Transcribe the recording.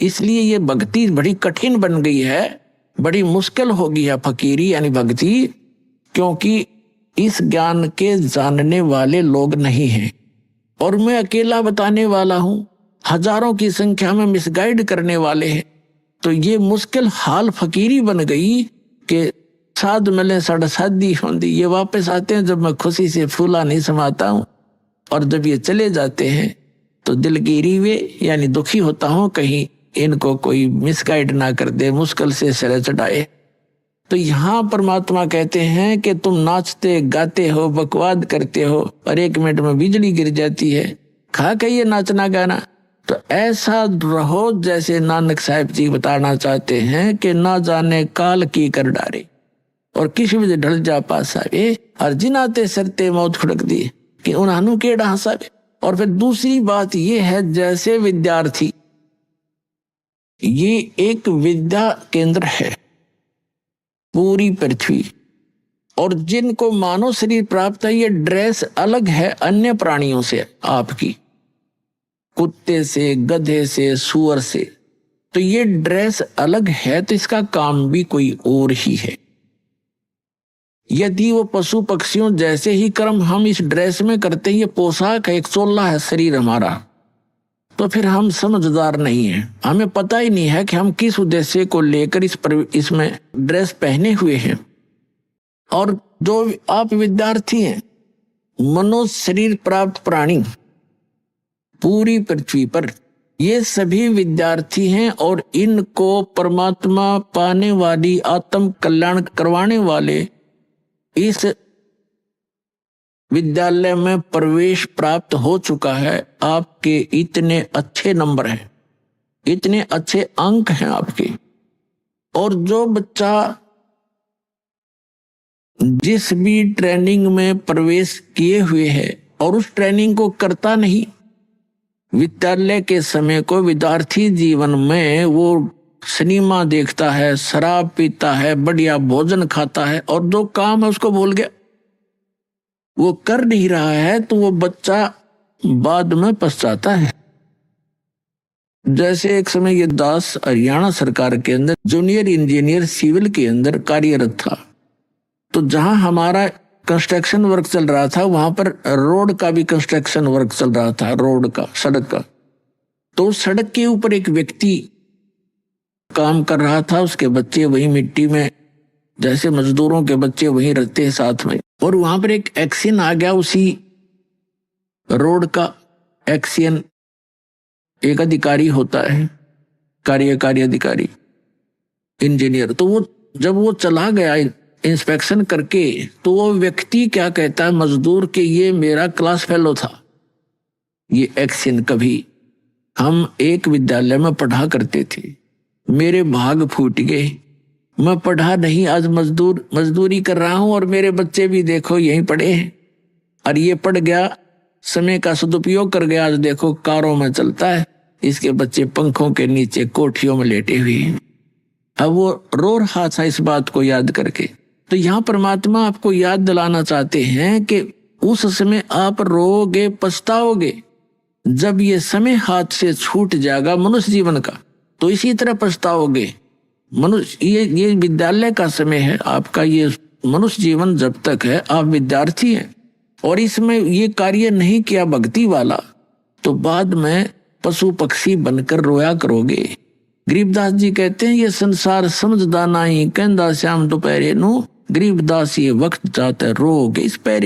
इसलिए ये भक्ति बड़ी कठिन बन गई है, बड़ी मुश्किल हो गई है फकीरी यानी भक्ति, क्योंकि इस ज्ञान के जानने वाले लोग नहीं हैं और मैं अकेला बताने वाला हूं, हजारों की संख्या में मिसगाइड करने वाले हैं। तो ये मुश्किल हाल फकीरी बन गई कि साध मिले साढ़े शादी होंदी। ये वापस आते हैं जब मैं खुशी से फूला नहीं समाता हूं, और जब ये चले जाते हैं तो दिल गिरी हुए यानी दुखी होता हूं कहीं इनको कोई मिसगाइड ना कर दे, मुश्किल से सिर चढ़ाए। तो यहाँ परमात्मा कहते हैं कि तुम नाचते गाते हो, बकवाद करते हो और 1 मिनट में बिजली गिर जाती है, खा के ये नाचना गाना। तो ऐसा रहो जैसे नानक साहिब जी बताना चाहते हैं कि ना जाने काल की कर डारे और किसी भी ढल जा पास आवे, और जिनाते सरते मौत खुड़क दी कि उन्हानू केड़ा हंसावे। और फिर दूसरी बात ये है, जैसे विद्यार्थी, ये एक विद्या केंद्र है पूरी पृथ्वी, और जिनको मानव शरीर प्राप्त है, ये ड्रेस अलग है अन्य प्राणियों से, आपकी कुत्ते से, गधे से, सूअर से, तो ये ड्रेस अलग है, तो इसका काम भी कोई और ही है। यदि वो पशु पक्षियों जैसे ही कर्म हम इस ड्रेस में करते हैं, ये पोशाक है, एक चोला है शरीर हमारा, तो फिर हम समझदार नहीं हैं। हमें पता ही नहीं है कि हम किस उद्देश्य को लेकर इसमें ड्रेस पहने हुए हैं। और जो आप विद्यार्थी हैं, मनुष्य शरीर प्राप्त प्राणी पूरी पृथ्वी पर, ये सभी विद्यार्थी हैं और इनको परमात्मा पाने वाली, आत्म कल्याण करवाने वाले इस विद्यालय में प्रवेश प्राप्त हो चुका है। आपके इतने अच्छे नंबर हैं, इतने अच्छे अंक हैं आपके। और जो बच्चा जिस भी ट्रेनिंग में प्रवेश किए हुए है और उस ट्रेनिंग को करता नहीं, विद्यालय के समय को विद्यार्थी जीवन में वो सिनेमा देखता है, शराब पीता है, बढ़िया भोजन खाता है और जो काम है उसको भूल गया, वो कर नहीं रहा है, तो वो बच्चा बाद में पछताता है। जैसे एक समय ये दास हरियाणा सरकार के अंदर जूनियर इंजीनियर सिविल के अंदर कार्यरत था, तो जहां हमारा कंस्ट्रक्शन वर्क चल रहा था, वहां पर रोड का भी कंस्ट्रक्शन वर्क चल रहा था, रोड का, सड़क का। तो सड़क के ऊपर एक व्यक्ति काम कर रहा था, उसके बच्चे वही मिट्टी में, जैसे मजदूरों के बच्चे वहीं रहते हैं साथ में, और वहां पर एक एक्सीडेंट आ गया उसी रोड का। एक्सीडेंट, एक अधिकारी होता है, कार्यकारी अधिकारी, इंजीनियर, तो वो जब वो चला गया इंस्पेक्शन करके, तो वो व्यक्ति क्या कहता है मजदूर के, ये मेरा क्लास फेलो था, ये एक्सीडेंट कभी हम एक विद्यालय में पढ़ा करते थे, मेरे भाग फूट गए, मैं पढ़ा नहीं, आज मजदूरी कर रहा हूं और मेरे बच्चे भी देखो यहीं पढ़े हैं, और ये पढ़ गया, समय का सदुपयोग कर गया, आज देखो कारों में चलता है, इसके बच्चे पंखों के नीचे कोठियों में लेटे हुए हैं। अब वो रो रहा था इस बात को याद करके। तो यहाँ परमात्मा आपको याद दिलाना चाहते हैं कि उस समय आप रोगे, पछताओगे, जब ये समय हाथ से छूट जाएगा मनुष्य जीवन का, तो इसी तरह पछताओगे। मनुष्य, ये विद्यालय का समय है आपका, ये मनुष्य जीवन जब तक है, आप विद्यार्थी हैं और इसमें ये कार्य नहीं किया भक्ति वाला, तो बाद में पशु पक्षी बनकर रोया करोगे। गरीबदास जी कहते हैं, ये संसार समझदा नहीं, कहंदा श्याम दोपहरे नू, गरीबदास ये वक्त जाता रोगे इस पैरे।